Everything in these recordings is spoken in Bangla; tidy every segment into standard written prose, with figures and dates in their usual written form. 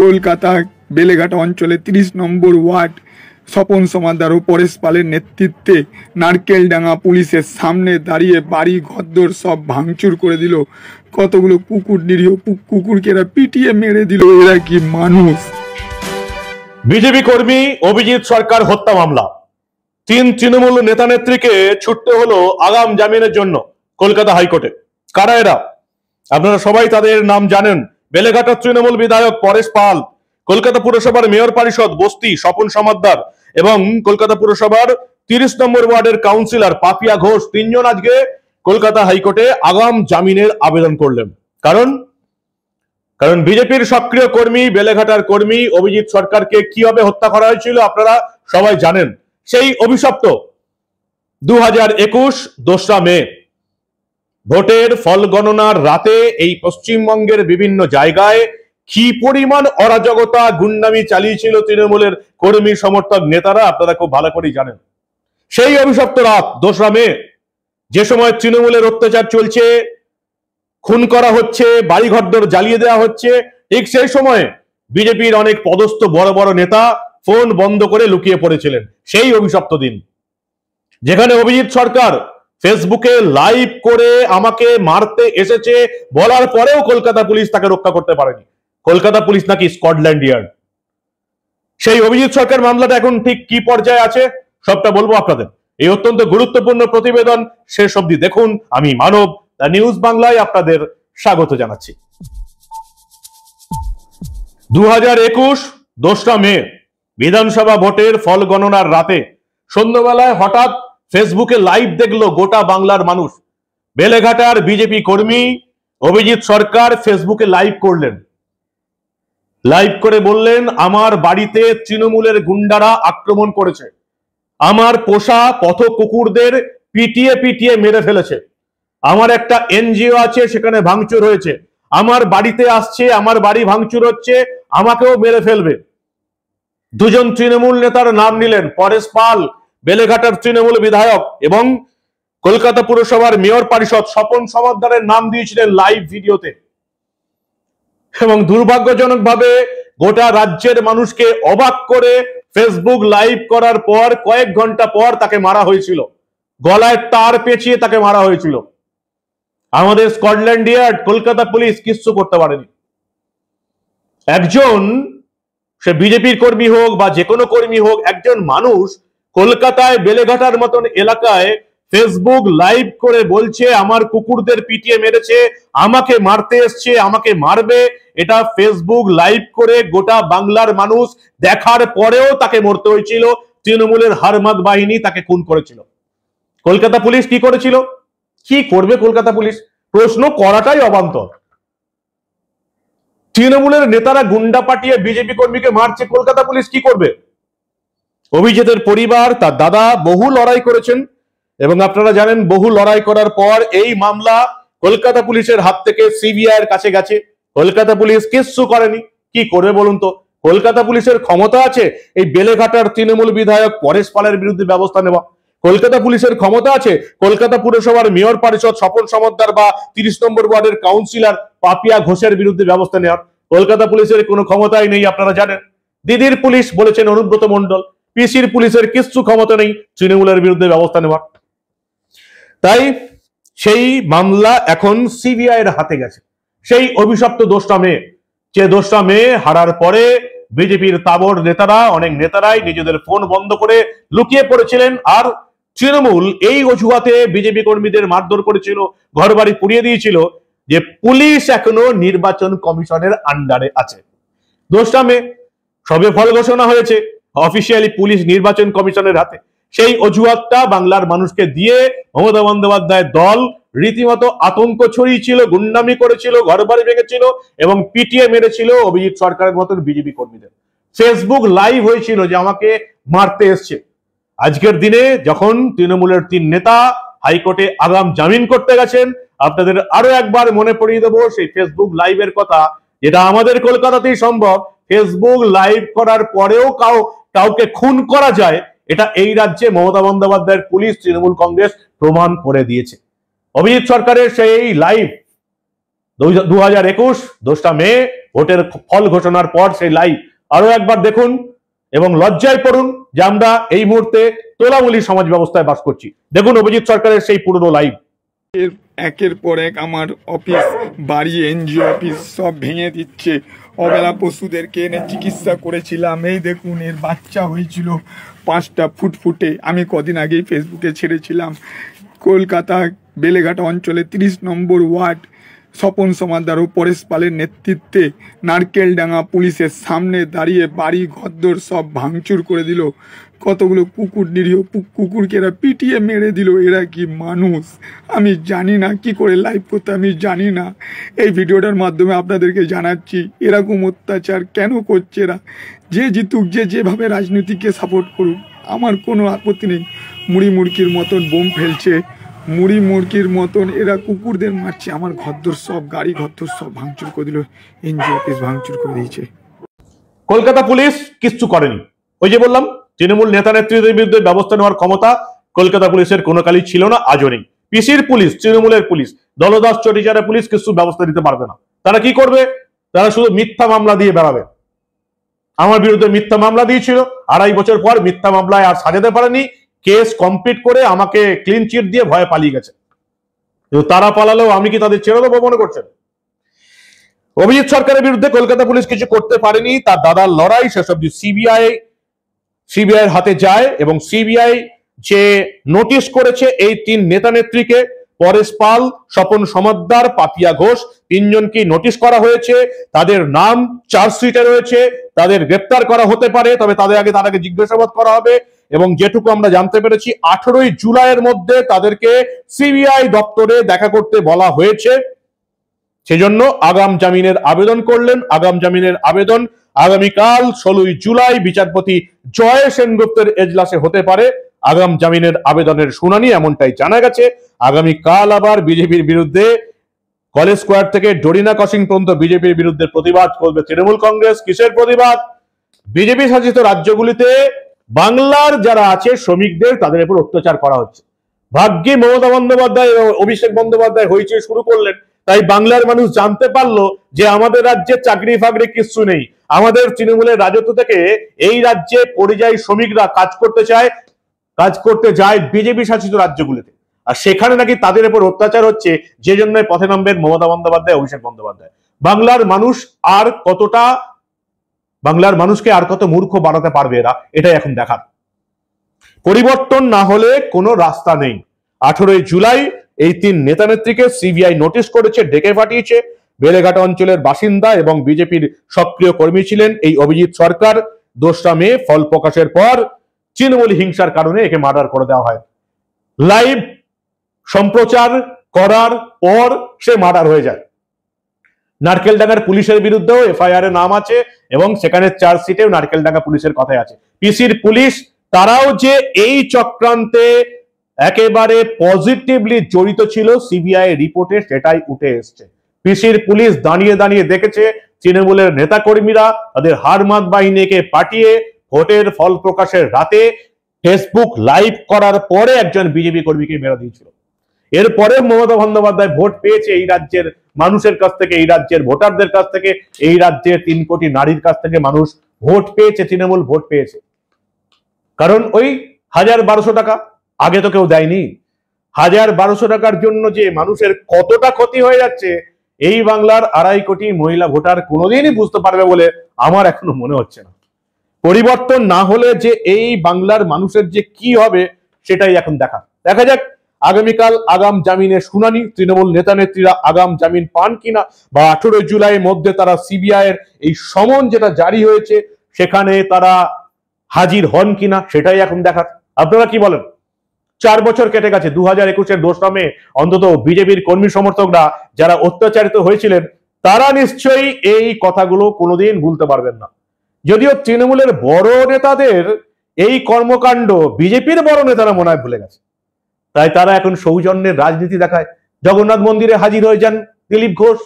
কলকাতা বেলেঘাট অঞ্চলে 30 নম্বর ওয়ার্ড স্বপন সমাদ্দার ও পরেশ পালের নেতৃত্বে নারকেলডাঙ্গা পুলিশের সামনে দাঁড়িয়ে বাড়ি ঘরদোর সব ভাঙচুর করে দিল। কতগুলো কুকুর, নিরীহ কুকুরকে এরা পিটিয়ে মেরে দিল। এরা কি মানুষ? বিজেপি কর্মী অভিজিৎ সরকার হত্যা মামলা, 3 তৃণমূল নেতা নেত্রীকে ছুটতে হলো আগাম জামিনের জন্য কলকাতা হাইকোর্টে। কারা এরা? আপনারা সবাই তাদের নাম জানেন। বেলেঘাটার তৃণমূল বিধায়ক পরেশ পাল, কলকাতা পুরসভার মেয়র পরিষদ বস্তি স্বপন সমাদ্দার এবং কলকাতা পুরসভার 30 নম্বর ওয়ার্ডের কাউন্সিলর পাপিয়া ঘোষ, 3 জন আজকে কলকাতা হাইকোর্টে আগাম জামিনের আবেদন করলেন। কারণ বিজেপির সক্রিয় কর্মী, বেলেঘাটার কর্মী অভিজিৎ সরকারকে কিভাবে হত্যা করা হয়েছিল আপনারা সবাই জানেন। সেই অভিশপ্ত 2021 2রা মে ভোটের ফল গণনার রাতে এই পশ্চিমবঙ্গের বিভিন্ন জায়গায় কি পরিমাণ অরাজকতা, গুন্ডামি চালিয়েছিল তৃণমূলের কর্মী সমর্থক নেতারা আপনারা খুব ভালো করেই জানেন। সেই অভিশপ্ত রাত 2রা মে, যে সময় তৃণমূলের অত্যাচার চলছে, খুন করা হচ্ছে, বাড়িঘরদোর জ্বালিয়ে দেওয়া হচ্ছে, ঠিক সেই সময়ে বিজেপির অনেক পদস্থ বড় বড় নেতা ফোন বন্ধ করে লুকিয়ে পড়েছিলেন। সেই অভিশপ্ত দিন যেখানে অভিজিৎ সরকার ফেসবুকে লাইভ করে আমাকে মারতে এসেছে বলার পরেও কলকাতা পুলিশ তাকে রক্ষা করতে পারেনি। কলকাতা পুলিশ নাকি স্কটল্যান্ড ইয়ার্ড। সেই অভিজিৎ সরকার মামলাটা এখন ঠিক কি পর্যায়ে আছে সবটা বলবো আপনাদের। এই অত্যন্ত গুরুত্বপূর্ণ প্রতিবেদন শেষ অবধি দেখুন। আমি মানব, দ্য নিউজ বাংলায় আপনাদের স্বাগত জানাচ্ছি। 2021 2রা মে বিধানসভা ভোটের ফল গণনার রাতে সন্ধ্যাবেলায় হঠাৎ ফেসবুকে লাইভ দেখলো গোটা বাংলার মানুষ। বেলেঘাটার বিজেপি কর্মী অভিজিৎ সরকার ফেসবুকে লাইভ করলেন। লাইভ করে বললেন, আমার বাড়িতে তৃণমূলের গুন্ডারা আক্রমণ করেছে, আমার পোষা পথ কুকুরদের পিটিয়ে পিটিয়ে মেরে ফেলেছে, আমার একটা এনজিও আছে সেখানে ভাঙচুর হয়েছে, আমার বাড়িতে আসছে, আমার বাড়ি ভাঙচুর হচ্ছে, আমাকেও মেরে ফেলবে। 2 জন তৃণমূল নেতার নাম নিলেন, পরেশ পাল বেলেঘাটার তৃণমূল বিধায়ক এবং কলকাতা পুরসভার মেয়র পরিষদ স্বপন সমাদ্দারের নাম দিয়েছিলেন লাইভ ভিডিওতে। এবং দুর্ভাগ্যজনকভাবে গোটা রাজ্যের মানুষকে অবাক করে ফেসবুক লাইভ করার পর কয়েক ঘন্টা পর তাকে মারা হয়েছিল, গলায় তার পেঁচিয়ে তাকে মারা হয়েছিল। আমাদের স্কটল্যান্ড ইয়ার্ড, কলকাতা পুলিশ কিচ্ছু করতে পারেনি। একজন, সে বিজেপির কর্মী হোক বা যে কোনো কর্মী হোক, একজন মানুষ কলকাতায় বেলেঘাটার মতন এলাকায় ফেসবুক লাইভ করে বলছে আমার কুকুরদের পিটিয়ে মেরেছে, আমাকে মারতে এসছে, আমাকে মারবে। এটা ফেসবুক লাইভ করে গোটা বাংলার মানুষ দেখার পরেও তাকে মরতে হয়েছিল। তৃণমূলের হারমাদ বাহিনী তাকে খুন করেছিল। কলকাতা পুলিশ কি করেছিল? কি করবে কলকাতা পুলিশ? প্রশ্ন করাটাই অবান্তর। তৃণমূলের নেতারা গুন্ডা পাঠিয়ে বিজেপি কর্মীকে মারছে, কলকাতা পুলিশ কি করবে? অভিজিতের পরিবার, তার দাদা বহু লড়াই করেছেন এবং আপনারা জানেন বহু লড়াই করার পর এই মামলা কলকাতা পুলিশের হাত থেকে সিবিআই এর কাছে গেছে। কলকাতা পুলিশ কিচ্ছু করেনি। কি করবে বলুন তো? কলকাতা পুলিশের ক্ষমতা আছে এই বেলেঘাটার তৃণমূল বিধায়ক পরেশ পালের বিরুদ্ধে ব্যবস্থা নেওয়া? কলকাতা পুলিশের ক্ষমতা আছে কলকাতা পুরসভার মেয়র পরিষদ স্বপন সমাদ্দার বা 30 নম্বর ওয়ার্ডের কাউন্সিলর পাপিয়া ঘোষের বিরুদ্ধে ব্যবস্থা নেওয়ার? কলকাতা পুলিশের কোনো ক্ষমতাই নেই, আপনারা জানেন। দিদির পুলিশ বলেছেন অনুব্রত মণ্ডল, পিসির পুলিশের কিছু ক্ষমতা নেই তৃণমূলের বিরুদ্ধে ব্যবস্থা নেওয়ার। তাই সেই মামলা এখন সিবিআই এর হাতে গেছে। সেই অভিশপ্ত 2রা মে, যে 2রা মে হারার পরে বিজেপির তাবড় নেতারা, অনেক নেতারাই নিজেদের ফোন বন্ধ করে লুকিয়ে পড়েছিলেন। আর তৃণমূল এই অজুহাতে বিজেপি কর্মীদের মারধর করেছিল, ঘরবাড়ি পুড়িয়ে দিয়েছিল যে পুলিশ এখনো নির্বাচন কমিশনের আন্ডারে আছে। 2রা মে সবে ফল ঘোষণা হয়েছে, অফিসিয়ালি পুলিশ নির্বাচন কমিশনের হাতে। সেই অজুহাতটা বাংলার মানুষকে দিয়ে মমতা বন্দ্যোপাধ্যায়ের দল রীতিমতো আতঙ্ক ছড়িয়েছিল, গুন্ডামি করেছিল, ঘরবাড়ি ভেঙেছিল এবং পিটিয়ে মেরেছিল অভিজিৎ সরকারের মতন বিজেপি কর্মীদের। ফেসবুক লাইভ হয়েছিল যে আমাকে মারতে এসছে। আজকের দিনে যখন তৃণমূলের 3 নেতা হাইকোর্টে আগাম জামিন করতে গেছেন, আপনাদের আরো একবার মনে পড়িয়ে দেবো সেই ফেসবুক লাইভের কথা, যেটা আমাদের কলকাতাতেই সম্ভব। ফেসবুক লাইভ করার পরেও কাউকে খুন করা যায়, এটা এই রাজ্যে মমতা বন্দ্যোপাধ্যায়ের পুলিশ, তৃণমূল কংগ্রেস প্রমাণ করে দিয়েছে। অভিজিৎ সরকারের সেই লাইভ 2021 2রা মে ভোটের ফল ঘোষণার পর সেই লাইভ আরো একবার দেখুন এবং লজ্জায় পড়ুন যে আমরা এই মুহূর্তে তোলামুলি সমাজ ব্যবস্থায় বাস করছি। দেখুন অভিজিৎ সরকারের সেই পুরনো লাইভ। একের পর এক আমার অফিস, বাড়ি, এনজিও অফিস সব ভেঙে দিচ্ছে। অবেলা পশুদেরকে এনে চিকিৎসা করেছিলাম, এই দেখুন এর বাচ্চা হয়েছিল 5টা ফুটফুটে। আমি কদিন আগেই ফেসবুকে ছেড়েছিলাম। কলকাতা বেলেঘাটা অঞ্চলে 30 নম্বর ওয়ার্ড স্বপন সমাদ্দার ও পরেশ পালের নেতৃত্বে নারকেলডাঙ্গা পুলিশের সামনে দাঁড়িয়ে বাড়ি ঘরদোর সব ভাঙচুর করে দিল। কতগুলো কুকুর, নিরীহ কুকুরকে এরা পিটিয়ে মেরে দিল। এরা কি মানুষ? আমি জানি না কি করে লাইভ করতে, আমি জানি না। এই ভিডিওটার মাধ্যমে আপনাদেরকে জানাচ্ছি এরকম অত্যাচার কেন করছে এরা। যে জিতুক, যে যেভাবে রাজনীতিকে সাপোর্ট করুক, আমার কোনো আপত্তি নেই। মুড়ি মুড়কির মতন বোম ফেলছে, মুড়ি মুড়কির মতন এরা কুকুরদের মারছে। আমার ঘরদোর সব, গাড়ি ঘরদোর সব ভাঙচুর করে দিল, এনজিও অফিস ভাঙচুর করে দিয়েছে। কলকাতা পুলিশ কিচ্ছু করেনি। ওই যে বললাম, তৃণমূল নেতা নেত্রীদের বিরুদ্ধে ব্যবস্থা নেওয়ার ক্ষমতা কলকাতা পুলিশের কোনো কালই ছিল না, আজও নেই। পিসির পুলিশ, তৃণমূলের পুলিশ, দলদাস চটিচারের পুলিশ কিছু ব্যবস্থা নিতে পারবে না। তারা কি করবে? তারা শুধু মিথ্যা মামলা দিয়ে বেড়াবে। আমার বিরুদ্ধে মিথ্যা মামলা দিয়েছিল, 2.5 বছর পর মিথ্যা মামলায় আর সাজাতে পারেনি, কেস কমপ্লিট করে আমাকে ক্লিন চিট দিয়ে ভয়ে পালিয়ে গেছে। তারা পালালেও আমি কি তাদের ছেড়ে দেবো মনে করছেন? অভিজিৎ সরকারের বিরুদ্ধে কলকাতা পুলিশ কিছু করতে পারেনি। তার দাদার লড়াই শেষ অবধি সিবিআই এর হাতে যায় এবং সিবিআই যে নোটিশ করেছে এই 3 নেতা নেত্রীকে, পরেশ পাল, স্বপন সমাদ্দার, পাপিয়া ঘোষ, 3 জনকে নোটিশ করা হয়েছে। তাদের নাম চার্জশিটে রয়েছে, তাদের গ্রেপ্তার করা হতে পারে, তবে তাদের আগে জিজ্ঞাসাবাদ করা হবে। এবং যেটুকু আমরা জানতে পেরেছি 18ই জুলাইয়ের মধ্যে তাদেরকে সিবিআই দপ্তরে দেখা করতে বলা হয়েছে। সেজন্য আগাম জামিনের আবেদন করলেন। আগাম জামিনের আবেদন আগামীকাল 16ই জুলাই বিচারপতি জয় সেনগুপ্তের এজলাসে হতে পারে আগাম জামিনের আবেদনের শুনানি, এমনটাই জানা গেছে। আগামীকাল আবার বিজেপির বিরুদ্ধে কলেজ স্কোয়ার থেকে ডরিনা ক্রসিং পর্যন্ত বিজেপির বিরুদ্ধে প্রতিবাদ করবে তৃণমূল কংগ্রেস। কিসের প্রতিবাদ? বিজেপি শাসিত রাজ্যগুলিতে বাংলার যারা আছে শ্রমিকদের, তাদের উপর অত্যাচার করা হচ্ছে। ভাগ্যে মমতা বন্দ্যোপাধ্যায় ও অভিষেক বন্দ্যোপাধ্যায় হইচই শুরু করলেন, তাই বাংলার মানুষ জানতে পারলো যে আমাদের রাজ্যে চাকরি ফাকরি কিছু নেই। আমাদের তৃণমূলের রাজত্ব থেকে এই রাজ্যে পরিযায়ী শ্রমিকরা কাজ করতে যায় বিজেপি শাসিত রাজ্যগুলিতে, আর সেখানে নাকি তাদের উপর অত্যাচার হচ্ছে, যে জন্য পথে নামবেন মমতা বন্দ্যোপাধ্যায়, অভিষেক বন্দ্যোপাধ্যায়। বাংলার মানুষকে আর কত মূর্খ বানাতে পারবে এরা, এটাই এখন দেখার। পরিবর্তন না হলে কোনো রাস্তা নেই। 18ই জুলাই এই 3 নেতা নেত্রীকে সিবিআই নোটিশ করেছে, ডেকে পাঠিয়েছে। বেলেঘাটা অঞ্চলের বাসিন্দা এবং বিজেপির সক্রিয় কর্মী ছিলেন এই অভিজিৎ সরকার। 2রা মে ফল প্রকাশের পর তৃণমূল হিংসার কারণে একে মার্ডার করে দেওয়া হয়। লাইভ সম্প্রচার করার পর সে মার্ডার হয়ে যায়। নারকেলডাঙ্গার পুলিশের বিরুদ্ধেও এফআইআর এর নাম আছে এবং সেখানে চার্জশিটেও নারকেলডাঙ্গা পুলিশের কথাই আছে। পিসির পুলিশ তারাও যে এই চক্রান্তে একেবারে পজিটিভলি জড়িত ছিল সিবিআই রিপোর্টে সেটাই উঠে এসছে। পিসির পুলিশ দাঁড়িয়ে দাঁড়িয়ে দেখেছে তৃণমূলের নেতাকর্মীরা তাদের হারমাত বাহিনীকে পাঠিয়ে ভোটের ফল প্রকাশের রাতে ফেসবুক লাইভ করার পরে একজন বিজেপি কর্মীকে মেরে দিয়েছিল। এরপরে মমতা বন্দ্যোপাধ্যায় ভোট পেয়েছে এই রাজ্যের মানুষের কাছ থেকে, এই রাজ্যের ভোটারদের কাছ থেকে, এই রাজ্যের 3 কোটি নারীর কাছ থেকে মানুষ ভোট পেয়েছে, তৃণমূল ভোট পেয়েছে। কারণ ওই 1000-1200 টাকা আগে তো কেউ দেয়নি। 1000-1200 টাকার জন্য যে মানুষের কতটা ক্ষতি হয়ে যাচ্ছে এই বাংলার 2.5 কোটি মহিলা ভোটার কোনোদিনই বুঝতে পারবে বলে আমার এখনো মনে হচ্ছে না। পরিবর্তন না হলে যে এই বাংলার মানুষের যে কি হবে সেটাই এখন দেখা যাক। আগামীকাল আগাম জামিনের শুনানি, তৃণমূল নেতা নেত্রীরা আগাম জামিন পান কিনা, বা 18 জুলাইয়ের মধ্যে তারা সিবিআই এর এই সমন যেটা জারি হয়েছে সেখানে তারা হাজির হন কিনা, সেটাই এখন দেখার। আপনারা কি বলেন? 4 বছর কেটে গেছে। 2021-এর 2রা মে অন্তত বিজেপির কর্মী সমর্থকরা যারা অত্যাচারিত হয়েছিলেন তারা নিশ্চয়ই এই কথাগুলো কোনোদিন ভুলতে পারবেন না। যদিও তৃণমূলের বড় নেতাদের এই কর্মকাণ্ড বিজেপির বড় নেতারা মনে হয় ভুলে গেছে, তাই তারা এখন সৌজন্যের রাজনীতি দেখায়। জগন্নাথ মন্দিরে হাজির হয়ে যান দিলীপ ঘোষ,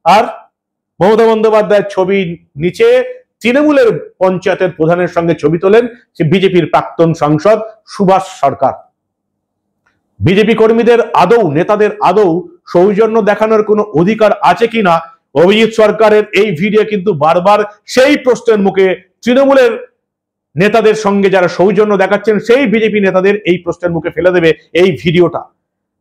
আর মমতা বন্দ্যোপাধ্যায়ের ছবি নিচে তৃণমূলের পঞ্চায়েতের প্রধানের সঙ্গে ছবি তোলেন সে বিজেপির প্রাক্তন সাংসদ সুভাষ সরকার। বিজেপি কর্মীদের আদৌ, নেতাদের আদৌ সৌজন্য দেখানোর কোনো অধিকার আছে কিনা অভিজিৎ সরকারের এই ভিডিও কিন্তু বারবার সেই প্রশ্নের মুখে তৃণমূলের নেতাদের সঙ্গে যারা সৌজন্য দেখাচ্ছেন সেই বিজেপি নেতাদের এই প্রশ্নের মুখে ফেলে দেবে এই ভিডিওটা,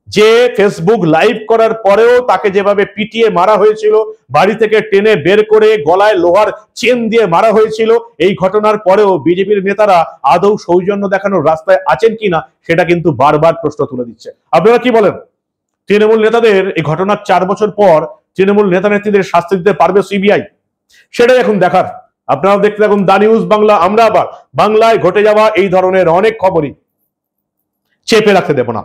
যে ফেসবুক লাইভ করার পরেও তাকে যেভাবে পিটিয়ে মারা হয়েছিল, বাড়ি থেকে টেনে বের করে গলায় লোহার চেন দিয়ে মারা হয়েছিল, এই ঘটনার পরেও বিজেপির নেতারা আদৌ সৌজন্য দেখানোর রাস্তায় আছেন কিনা সেটা কিন্তু বারবার প্রশ্ন তুলে দিচ্ছে। আপনারা কি বলেন? তৃণমূল নেতাদের এই ঘটনার 4 বছর পর তৃণমূল নেতা নেত্রীদের শাস্তি দিতে পারবে সিবিআই? সেটাই এখন দেখার। আপনারা দেখতে থাকুন দা নিউজ বাংলা। আমরা আবার বাংলায় ঘটে যাওয়া এই ধরনের অনেক খবরই চেপে রাখতে দেব না।